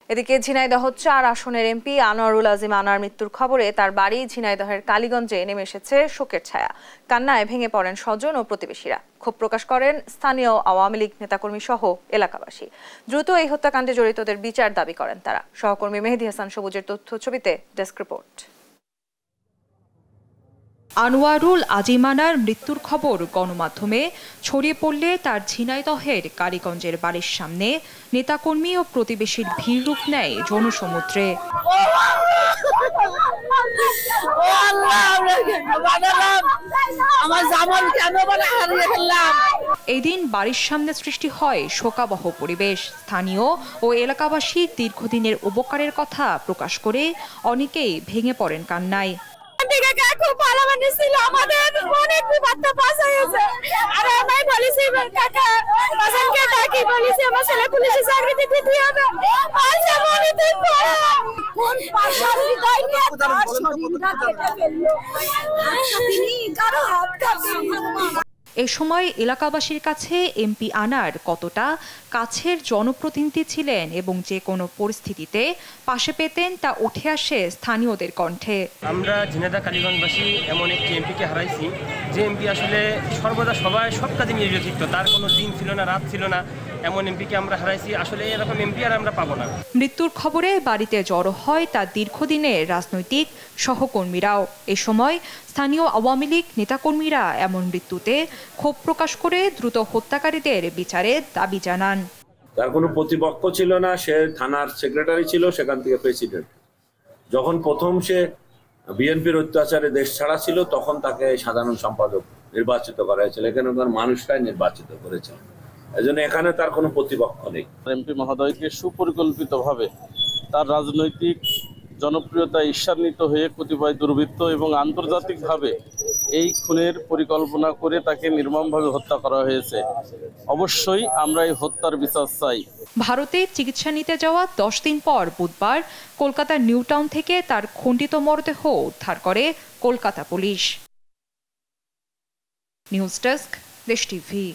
এদিকে ঝিনাইদহ ৪ আসনের এমপি আনোয়ারুল আজিম আনার মৃত্যুর খবরে তার বাড়ি ঝিনাইদহের কালীগঞ্জে নেমে এসেছে শোকের ছায়া। কান্নায় ভেঙে পড়েন স্বজন ও প্রতিবেশীরা। ক্ষোভ প্রকাশ করেন স্থানীয় আওয়ামী লীগ নেতাকর্মী সহ এলাকাবাসী। দ্রুত এই হত্যাকাণ্ডে জড়িতদের বিচার দাবি করেন তারা। সহকর্মী মেহেদী হাসান সবুজের তথ্য ছবিতে ডেস্ক রিপোর্ট। আনোয়ারুল আজিম আনার মৃত্যুর খবর গণমাধ্যমে ছড়িয়ে পড়লে তার ঝিনাইদহের কালীগঞ্জের বাড়ির সামনে নেতাকর্মী ও প্রতিবেশীর ভিড় রূপ নেয় জনসমুদ্রে। এদিন বাড়ির সামনে সৃষ্টি হয় শোকাবহ পরিবেশ। স্থানীয় ও এলাকাবাসী দীর্ঘদিনের উপকারের কথা প্রকাশ করে অনেকেই ভেঙে পড়েন কান্নায়। খুব ভালো মানুষ ছিল, আমাদের অনেক বিপদ পাস হয়েছে। আর আমি বলেছি কাকা হাসানকে ডাকি, বলেছি আমার ছেলে পুলিশে চাকরি দিতে হবে। আজ আমি দিন পরে কোন পাশারি দাইকে তার শরীরটা কেটে ফেললো, তিনি কারো হাত কাটে। এ সময় এলাকাবাসীর কাছে এমপি আনার কতটা কাছের জনপ্রতিনিধি ছিলেন এবং যে কোনো পরিস্থিতিতে পাশে পেতেন তা উঠে আসে স্থানীয়দের কণ্ঠে। আমরা ঝিনাইদহ কালীগঞ্জবাসী এমন একটি এমপিকে হারাইছি যে এমপি আসলে সর্বদা সব কাজে নিয়োজিত, তার কোনো দিন ছিল না রাত ছিল না, এমন এমপিকে আমরা হারাইছি। আসলে এরকম এমপি আর আমরা পাবো না। মৃত্যুর খবরে বাড়িতে জড়ো হয় তার দীর্ঘদিনের রাজনৈতিক সহকর্মীরাও। এ সময় স্থানীয় আওয়ামী লীগ নেতাকর্মীরা এমন মৃত্যুতে ক্ষোভ প্রকাশ করে দ্রুত হত্যাকারীদের বিচারের দাবি জানান। তার কোনো প্রতিপক্ষ ছিল না, সে থানার সেক্রেটারি ছিল, সেখান থেকে প্রেসিডেন্ট। যখন প্রথম সে বিএনপির অত্যাচারে দেশ ছাড়া ছিল তখন তাকে সাধারণ সম্পাদক নির্বাচিত করা হয়েছিল। এখানে তার মানুষটাই নির্বাচিত করেছে, এজন্য এখানে তার কোনো প্রতিপক্ষ নেই। এমপি মহোদয়কে সুপরিকল্পিতভাবে তার রাজনৈতিক জনপ্রিয়তা ঈর্ষান্বিত হয়ে কতিপয় দুর্বৃত্ত এবং আন্তর্জাতিকভাবে এই খুনের পরিকল্পনা করে তাকে নির্মমভাবে হত্যা করা হয়েছে। অবশ্যই আমরা এই হত্যার বিচার চাই। ভারতে চিকিৎসা নিতে যাওয়া 10 দিন পর বুধবার কলকাতার নিউ টাউন থেকে তার খণ্ডিত মরদেহ উদ্ধার করে কলকাতা পুলিশ। নিউজ ডেস্ক, দেশ টিভি।